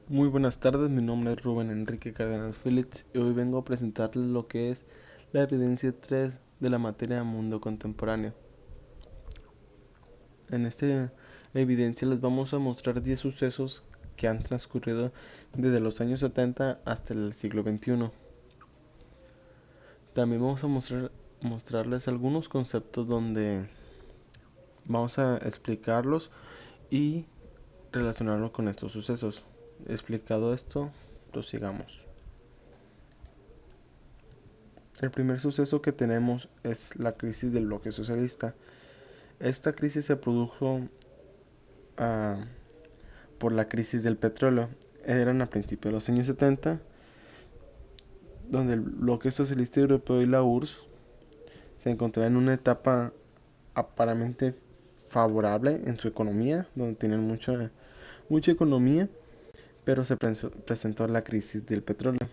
Muy buenas tardes, mi nombre es Rubén Enrique Cárdenas Félix y hoy vengo a presentarles lo que es la evidencia 3 de la materia mundo contemporáneo. En esta evidencia les vamos a mostrar 10 sucesos que han transcurrido desde los años 70 hasta el siglo XXI. También vamos a mostrarles algunos conceptos donde vamos a explicarlos y relacionarlos con estos sucesos. Explicado esto, prosigamos. El primer suceso que tenemos es la crisis del bloque socialista. Esta crisis se produjo ah, por la crisis del petróleo. Eran a principios de los años 70, donde el bloque socialista europeo y la URSS se encontraban en una etapa aparentemente favorable en su economía, donde tenían mucha economía, pero se presentó la crisis del petróleo,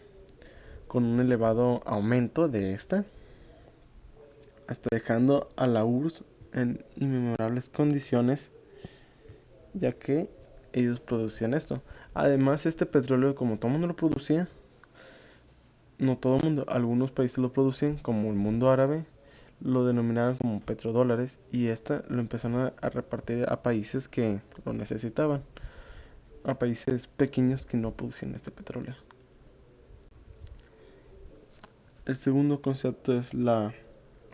con un elevado aumento de esta, hasta dejando a la URSS en inmemorables condiciones, ya que ellos producían esto. Además, este petróleo, como todo el mundo lo producía, no todo el mundo, algunos países lo producían, como el mundo árabe, lo denominaban como petrodólares y esta lo empezaron a repartir a países que lo necesitaban, a países pequeños que no producían este petróleo. El segundo concepto es la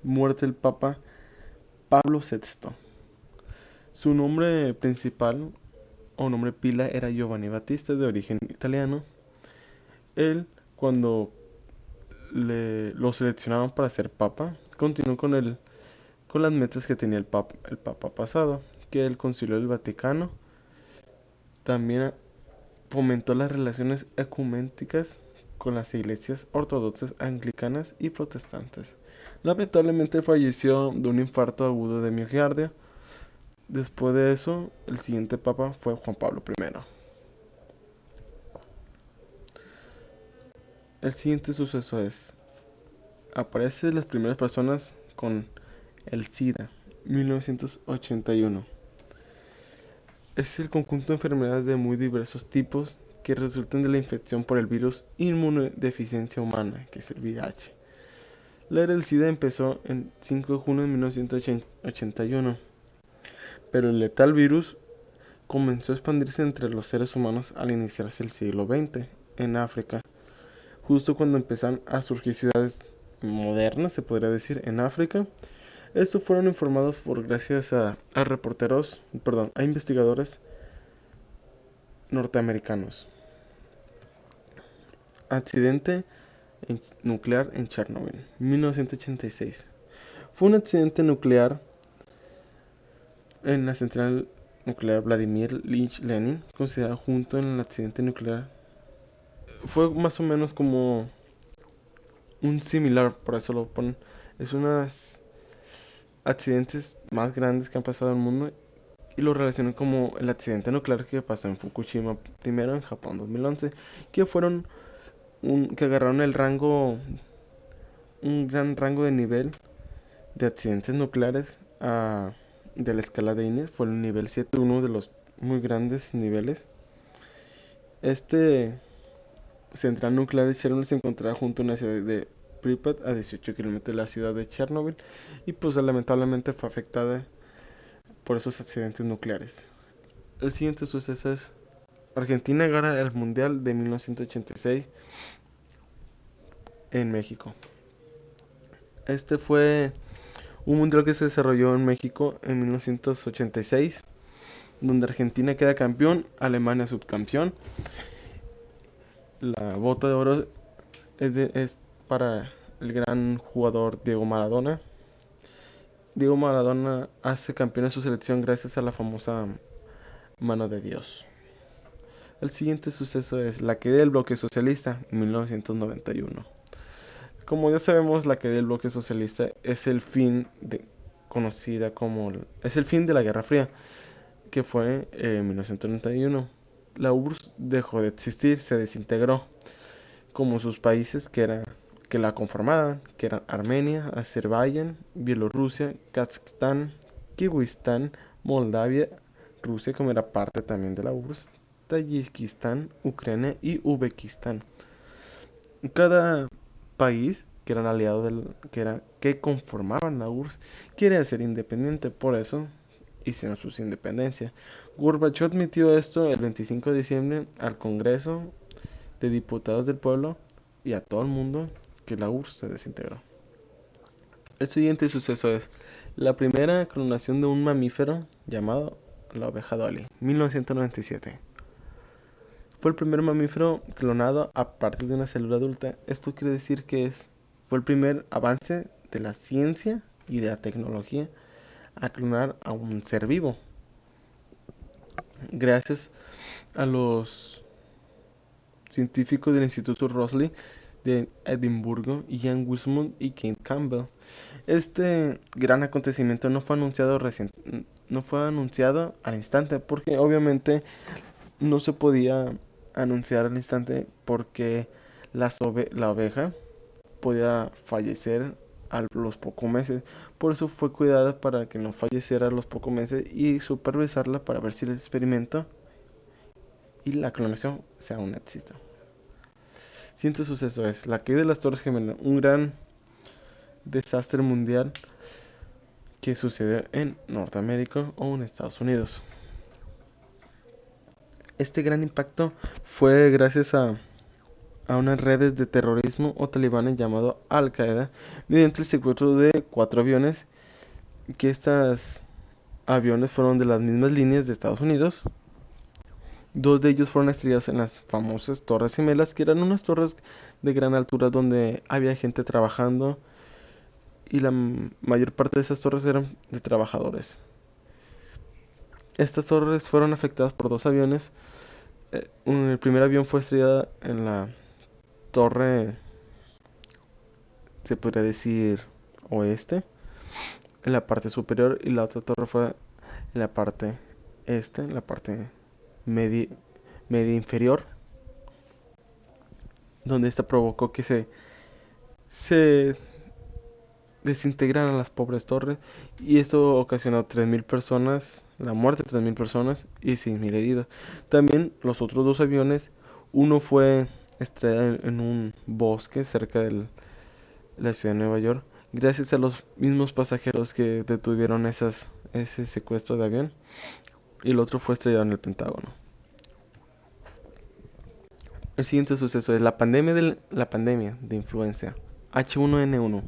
muerte del Papa Pablo VI. Su nombre principal o nombre pila era Giovanni Battista, de origen italiano. Él, cuando lo seleccionaban para ser papa, continuó con las metas que tenía el papa pasado, que el Concilio del Vaticano también fomentó las relaciones ecuménicas con las iglesias ortodoxas, anglicanas y protestantes. Lamentablemente falleció de un infarto agudo de miocardio. Después de eso, el siguiente papa fue Juan Pablo I. El siguiente suceso es: aparecen las primeras personas con el SIDA, 1981. Es el conjunto de enfermedades de muy diversos tipos que resultan de la infección por el virus inmunodeficiencia humana, que es el VIH. La era del SIDA empezó el 5 de junio de 1981, pero el letal virus comenzó a expandirse entre los seres humanos al iniciarse el siglo XX en África, justo cuando empezaron a surgir ciudades modernas, se podría decir, en África. Estos fueron informados por gracias a reporteros, perdón, a investigadores norteamericanos. Accidente nuclear en Chernobyl, 1986. Fue un accidente nuclear en la central nuclear Vladimir Ilich Lenin, considerado junto en el accidente nuclear. Fue más o menos como un similar, por eso lo ponen. Es unos accidentes más grandes que han pasado en el mundo y lo relacionan como el accidente nuclear que pasó en Fukushima primero en Japón 2011, que fueron que agarraron un gran rango de nivel de accidentes nucleares de la escala de INES, fue el nivel 7, uno de los muy grandes niveles. Este central nuclear de Chernobyl se encontraba junto a una ciudad de Pripyat, a 18 kilómetros de la ciudad de Chernobyl, y pues lamentablemente fue afectada por esos accidentes nucleares. El siguiente suceso es: Argentina gana el Mundial de 1986 en México. Este fue un mundial que se desarrolló en México en 1986, donde Argentina queda campeón, Alemania subcampeón. La bota de oro es para el gran jugador Diego Maradona. Diego Maradona hace campeón a su selección gracias a la famosa mano de Dios. El siguiente suceso es la caída del bloque socialista en 1991. Como ya sabemos, la caída del bloque socialista es el fin es el fin de la Guerra Fría, que fue en 1991. La URSS dejó de existir, se desintegró, como sus países que la conformaban, que eran Armenia, Azerbaiyán, Bielorrusia, Kazajstán, Kirguistán, Moldavia, Rusia, como era parte también de la URSS, Tayikistán, Ucrania y Uzbekistán. Cada país que eran aliados que conformaban la URSS quiere ser independiente, por eso hicieron sus independencias. Gorbachev admitió esto el 25 de diciembre al Congreso de Diputados del Pueblo y a todo el mundo que la URSS se desintegró. El siguiente suceso es la primera clonación de un mamífero llamado la oveja Dolly, 1997. Fue el primer mamífero clonado a partir de una célula adulta. Esto quiere decir que fue el primer avance de la ciencia y de la tecnología a clonar a un ser vivo. Gracias a los científicos del Instituto Rosley de Edimburgo, Ian Wilson y Kate Campbell. Este gran acontecimiento no fue anunciado al instante, porque obviamente no se podía anunciar al instante porque la oveja podía fallecer a los pocos meses. Por eso fue cuidada para que no falleciera a los pocos meses y supervisarla para ver si el experimento y la clonación sea un éxito. Siguiente suceso es la caída de las Torres Gemelas, un gran desastre mundial que sucedió en Norteamérica o en Estados Unidos. Este gran impacto fue gracias a unas redes de terrorismo o talibanes llamado Al-Qaeda mediante el secuestro de 4 aviones, que estos aviones fueron de las mismas líneas de Estados Unidos. 2 de ellos fueron estrellados en las famosas Torres Gemelas, que eran unas torres de gran altura donde había gente trabajando y la mayor parte de esas torres eran de trabajadores. Estas torres fueron afectadas por 2 aviones. El primer avión fue estrellado en la torre, se podría decir, oeste, en la parte superior, y la otra torre fue en la parte este, en la parte media inferior, donde esta provocó que se desintegraran las pobres torres, y esto ocasionó 3.000 personas, la muerte de 3.000 personas y 6.000 heridos. También los otros 2 aviones, uno fue estrellado en un bosque cerca de la ciudad de Nueva York, gracias a los mismos pasajeros que detuvieron ese secuestro de avión, y el otro fue estrellado en el Pentágono. El siguiente suceso es la pandemia de influenza H1N1.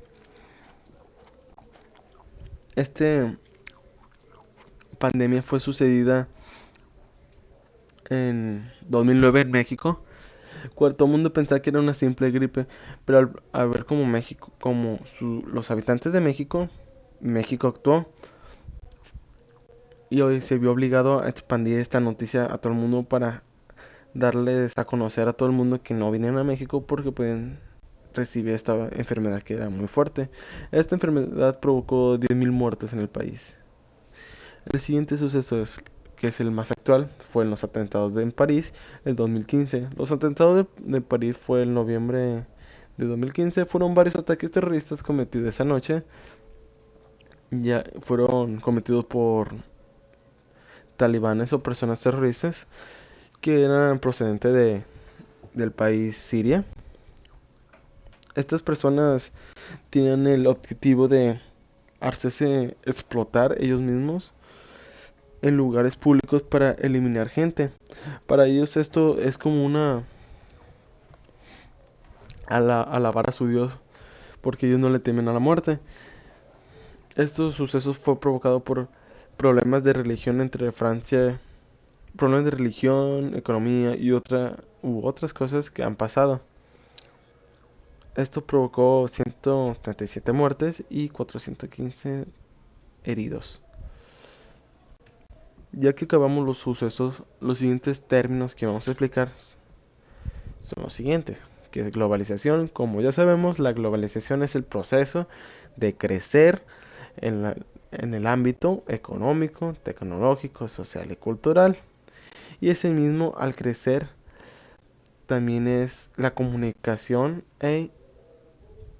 Esta pandemia fue sucedida en 2009 en México, cuando todo el mundo pensaba que era una simple gripe, pero al ver como los habitantes de México actuó, y hoy se vio obligado a expandir esta noticia a todo el mundo para darles a conocer a todo el mundo que no vinieran a México porque pueden recibir esta enfermedad que era muy fuerte. Esta enfermedad provocó 10.000 muertes en el país. El siguiente suceso que es el más actual, fue en los atentados en París, el 2015. Los atentados de París fue en noviembre de 2015. Fueron varios ataques terroristas cometidos esa noche. Ya fueron cometidos por talibanes o personas terroristas que eran procedentes del país Siria. Estas personas tenían el objetivo de hacerse explotar ellos mismos en lugares públicos para eliminar gente. Para ellos esto es como alabar a su Dios, porque ellos no le temen a la muerte. Estos sucesos fue provocado por problemas de religión entre Francia, problemas de religión, economía y otras cosas que han pasado. Esto provocó 137 muertes y 415 heridos. Ya que acabamos los sucesos, los siguientes términos que vamos a explicar son los siguientes, que es globalización. Como ya sabemos, la globalización es el proceso de crecer en el ámbito económico, tecnológico, social y cultural. Y ese mismo, al crecer, también es la comunicación e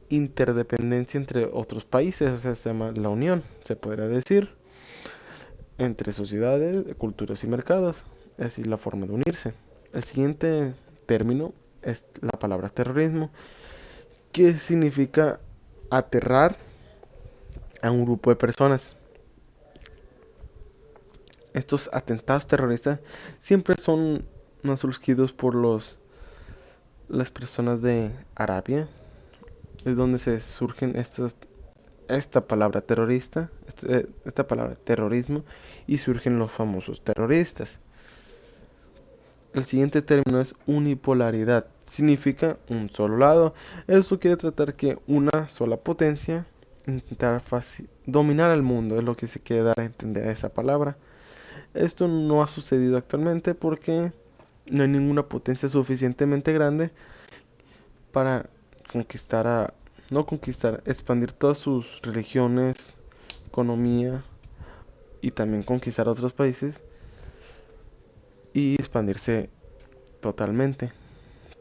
interdependencia entre otros países, o sea, se llama la unión, se podría decir, entre sociedades, culturas y mercados. así la forma de unirse. El siguiente término es la palabra terrorismo, que significa aterrar a un grupo de personas. Estos atentados terroristas siempre son más surgidos por las personas de Arabia, es donde se surgen esta palabra terrorista, esta palabra terrorismo, y surgen los famosos terroristas. El siguiente término es unipolaridad, significa un solo lado. Esto quiere tratar que una sola potencia intentar dominar al mundo, es lo que se quiere dar a entender esa palabra. Esto no ha sucedido actualmente porque no hay ninguna potencia suficientemente grande para expandir todas sus religiones, economía y también conquistar otros países y expandirse totalmente.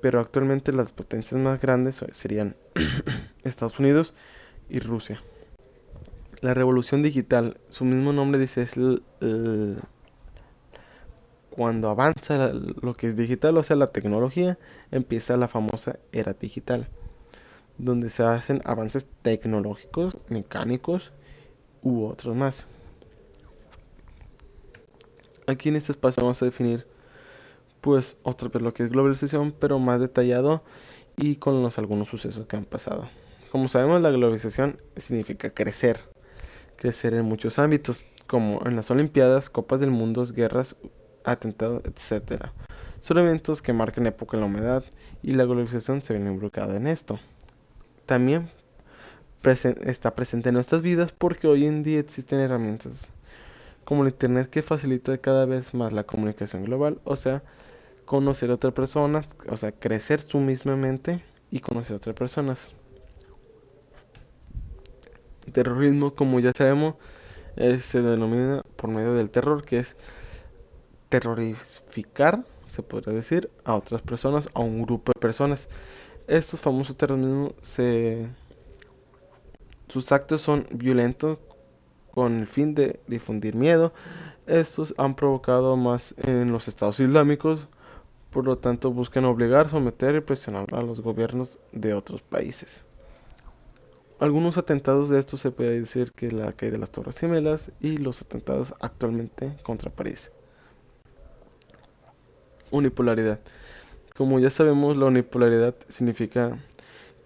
Pero actualmente las potencias más grandes serían Estados Unidos y Rusia. La revolución digital, su mismo nombre dice, es cuando avanza lo que es digital, o sea, la tecnología, empieza la famosa era digital, donde se hacen avances tecnológicos, mecánicos u otros más. Aquí en este espacio vamos a definir pues otra vez lo que es globalización, pero más detallado y con algunos sucesos que han pasado. Como sabemos, la globalización significa crecer en muchos ámbitos, como en las Olimpiadas, Copas del Mundo, guerras, atentados, etcétera. Son eventos que marcan época en la humanidad y la globalización se ve involucrada en esto. También está presente en nuestras vidas porque hoy en día existen herramientas como el internet que facilita cada vez más la comunicación global, o sea, conocer a otras personas, o sea, crecer tú mismamente y conocer a otras personas. Terrorismo, como ya sabemos, se denomina por medio del terror, que es terrorificar, se podría decir, a otras personas, a un grupo de personas. Estos famosos terrorismos, sus actos son violentos con el fin de difundir miedo. Estos han provocado más en los estados islámicos, por lo tanto buscan obligar, someter y presionar a los gobiernos de otros países. Algunos atentados de estos se puede decir que la caída de las Torres Gemelas y los atentados actualmente contra París. Unipolaridad. Como ya sabemos, la unipolaridad significa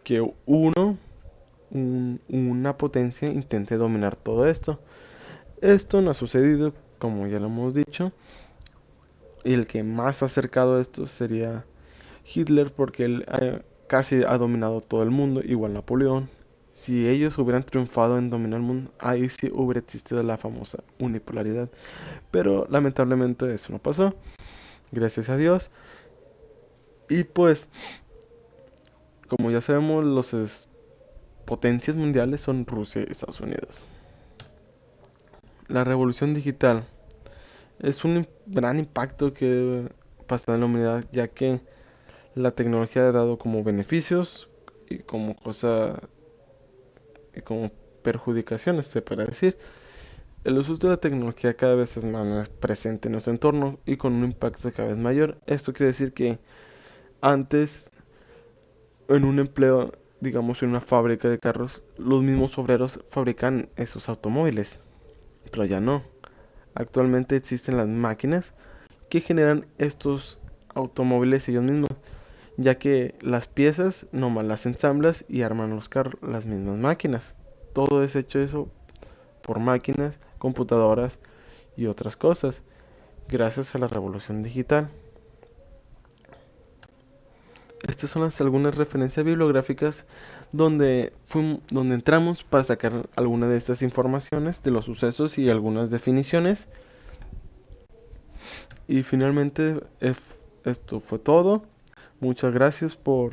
que una potencia intente dominar todo esto. Esto no ha sucedido, como ya lo hemos dicho. Y el que más acercado a esto sería Hitler, porque él casi ha dominado todo el mundo, igual Napoleón. Si ellos hubieran triunfado en dominar el mundo, ahí sí hubiera existido la famosa unipolaridad. Pero lamentablemente eso no pasó, gracias a Dios. Y pues, como ya sabemos, las potencias mundiales son Rusia y Estados Unidos. La revolución digital es un gran impacto que pasa en la humanidad, ya que la tecnología ha dado como beneficios y como y como perjudicaciones, se puede decir. El uso de la tecnología cada vez es más presente en nuestro entorno y con un impacto cada vez mayor. Esto quiere decir que antes, en un empleo, digamos en una fábrica de carros, los mismos obreros fabrican esos automóviles, pero ya no. Actualmente existen las máquinas que generan estos automóviles ellos mismos, ya que las piezas nomás las ensamblas y arman los carros las mismas máquinas. Todo es hecho eso por máquinas, computadoras y otras cosas, gracias a la revolución digital. Estas son algunas referencias bibliográficas donde entramos para sacar algunas de estas informaciones de los sucesos y algunas definiciones. Y finalmente esto fue todo. Muchas gracias por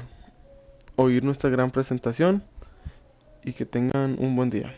oír nuestra gran presentación y que tengan un buen día.